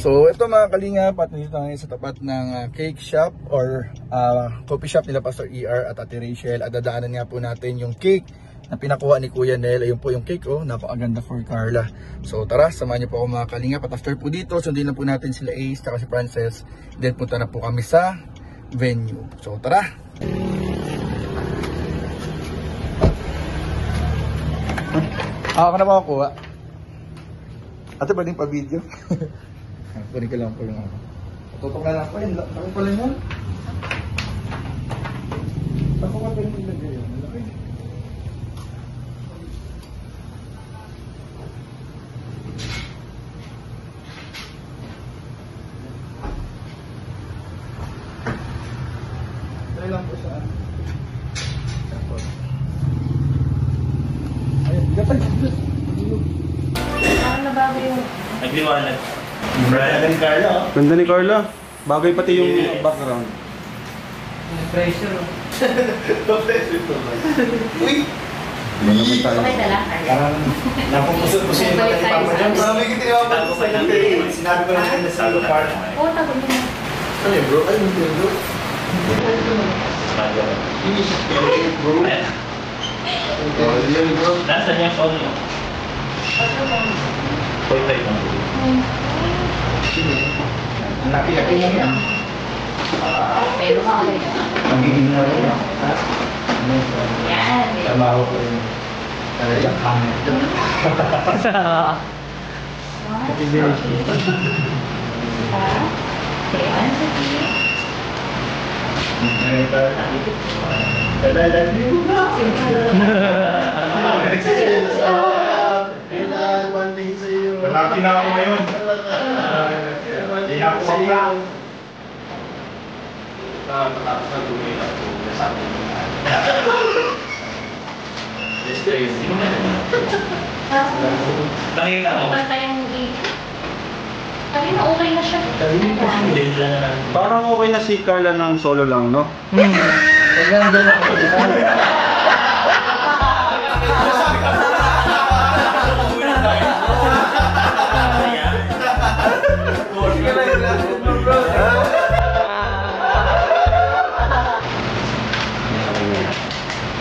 So ito mga kalingap, at nandito tayo sa tapat ng cake shop or coffee shop nila Pastor ER at Ate Rachel. At dadaanan nga po natin yung cake na pinakuha ni Kuya Nel. Ayun po yung cake, oh, napakaganda for Carla. So tara, samahan niyo po ako mga kalingap. At after po dito, sundin na po natin sila Ace at si Frances. Then punta na po kami sa venue. So tara! Ako na ba makuha? Ate, pwedeng pa-video? Kunin ko lang po yung ano. Tutok na lang po yun. Laki pala yun. Ako ka pwedeng ilagay yun. Laki. Try lang po sa ano. Ayun, gatay. Parang nabago yung... Nagliwanag. Ganda ni Carla, oh. Ganda ni Carla. Bagay pati yung background. Pressure. Pressure to ba? Uy! Okay na lang, Carla. Napupusot-pusot yung mga papa dyan. Marami yung tinawag ko sa inyo. Sinabi ko lang na sa lugar. Oo, tago mo na. Ano yun, bro? Ano yun, bro? Bro? Nasaan yung phone mo? Toy-toy mo. Ang laki-laki mo yan. Pero ka ulit. Magiging na rin. Yan. Trabaho ko rin. Talagang hangin. Kaya, sige. Malaki na ako ngayon. Hindi na ako wapla. Matapos na tumila ako. Nasabi ko na. Nakita mo? Kayang okay na siya. Parang okay na si Carla ng solo lang, no?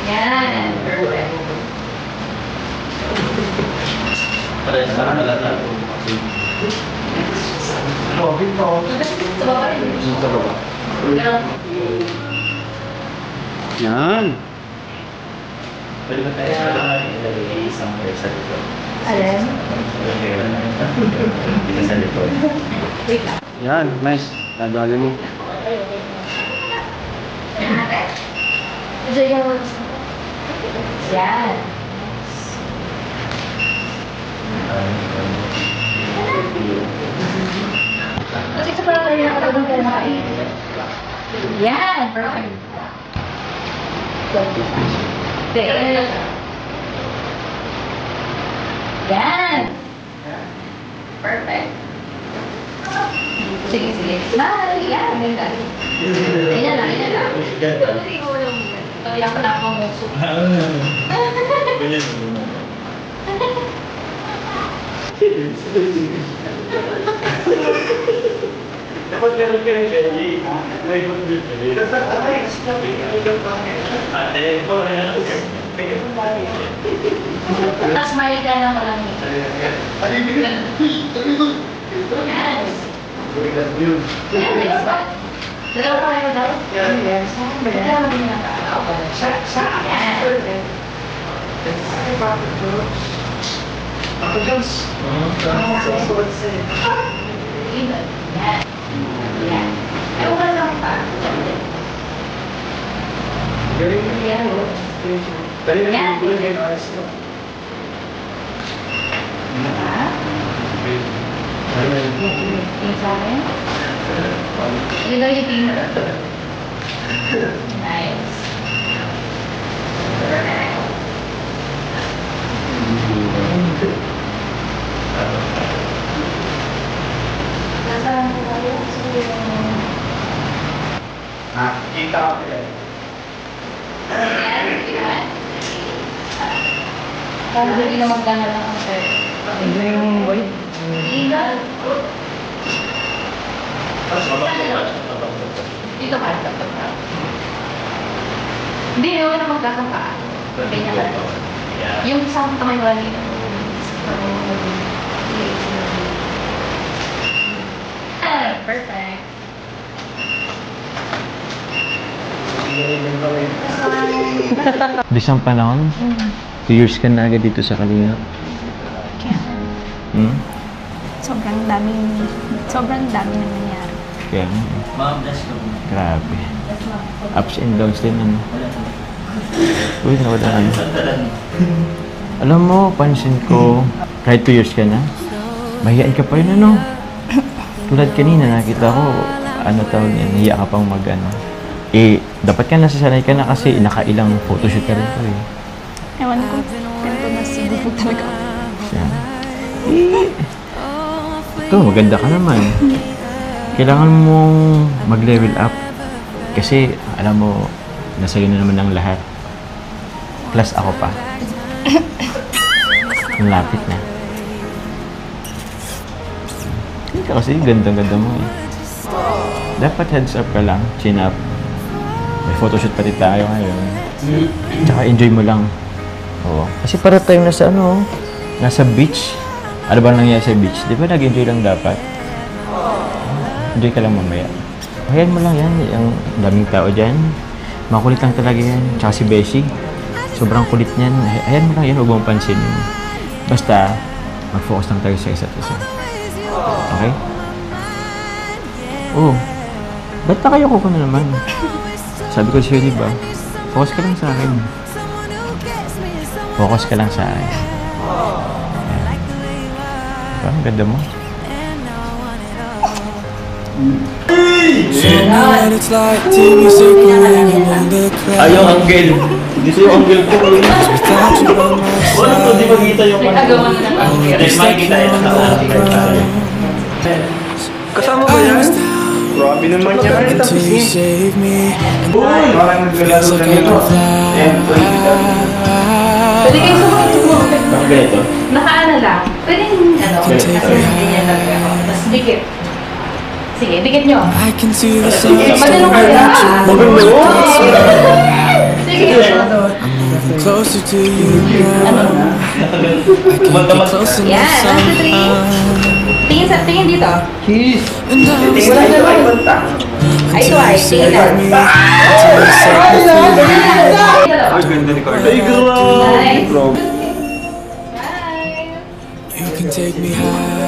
Yan. Parehas na malata. Sa baba rin. Sa baba. Ganun. Yan. Pwede ba tayo ilagay isang pair sa likod? Alin? Dito sa likod. Wait lang. Yan, nice. Nadali mo. Yan. Kasi sa parang kaya nakatulong tayo makain. Yan, perfect. There. Yan. Perfect. Sige, sige. Smile. Yan. Ganyan lang, ganyan lang. Kaya ko na akong muso. Ganyan. Dapat meron ka rin kaya may mag-build ka rin. Ate, ito na. Tapos smile ka na malamig. Yes. Yes. Dalawa pa kayo daw? Yes. Dalawa din na. Ako, Jones. Yan. Yan. Ay, wala lang pa. Galing mo. Yan. Dali na Yan. yung gulo ngayon. Ayos mo. Tingin sa akin? Hindi daw yung tingin. Nice. Nasaan ko tayo? Nakikita ko yan. Yan. Yan. Parang hindi na magdala lang ang sir. Ano yung boy? Legal. Dito ka, dapat na. Hindi, huwag na magkakangka. Ganyan ka. Yung sa kamay mo lang yun. Perfect. Bisang panahon? 2 years ka na agad dito sa Kalingap. Kaya, Hmm? sobrang dami na nangyari. Kaya grabe. Ups and downs din, ano. Uy, nawala ano. Alam mo, pansin ko, kahit 2 years ka na, mahihain ka pa yun, ano. Tulad kanina, nakita ko, ano tawag niya, nahiya ka pang mag-ano. Eh, dapat ka nasasanay ka na kasi nakailang photoshoot ka rin po eh. Ewan ko, ganito na siguro talaga. Siya. Ito, maganda ka naman. Kailangan mong mag-level up. Kasi, alam mo, nasa iyo na naman ang lahat. Plus ako pa. Ang lapit na. Hindi ka kasi ganda-ganda mo eh. Dapat heads up ka lang, chin up. May photoshoot pati tayo ngayon. Tsaka enjoy mo lang. Oo. Kasi para tayong nasa ano, nasa beach. Ano ba nangyayari sa beach? Di ba nag-enjoy lang dapat? Enjoy ka lang mamaya. Hayaan mo lang yan. Ang daming tao dyan. Makulit lang talaga yan. Tsaka si Beshi. Sobrang kulit niyan. Hayaan mo lang yan. Huwag mong pansinin. Basta, mag-focus lang tayo sa isa't isa. Okay? Oo. Ba't na kayo ko na naman? Sabi ko sa'yo, diba? Focus ka lang sa akin. Focus ka lang sa akin. Diba? Ang ganda mo. Ayaw, Angel. Hindi sa'yo, Angel ko. Wala to, di makita yung ano. Agawan mo ng angel. Hindi makikita yun sa Kasama ba yan? Grabe naman yan. Ay, tapos eh. Uy! Parang naglalaro na nito. Pwede kayo sumunod. Bakit ganito? Nakaano lang. Pwede yung ano. Kasi ganyan lang ako. Tapos dikit. Sige, dikit nyo. Madalo ka na. Sige. Closer to you now. Yan. 1, 2, 3. Tingin dito. And I was Wala na lang. Ay, ito ay. Tingin lang. Ay, ganda ni Carla. Nice. you can take me high.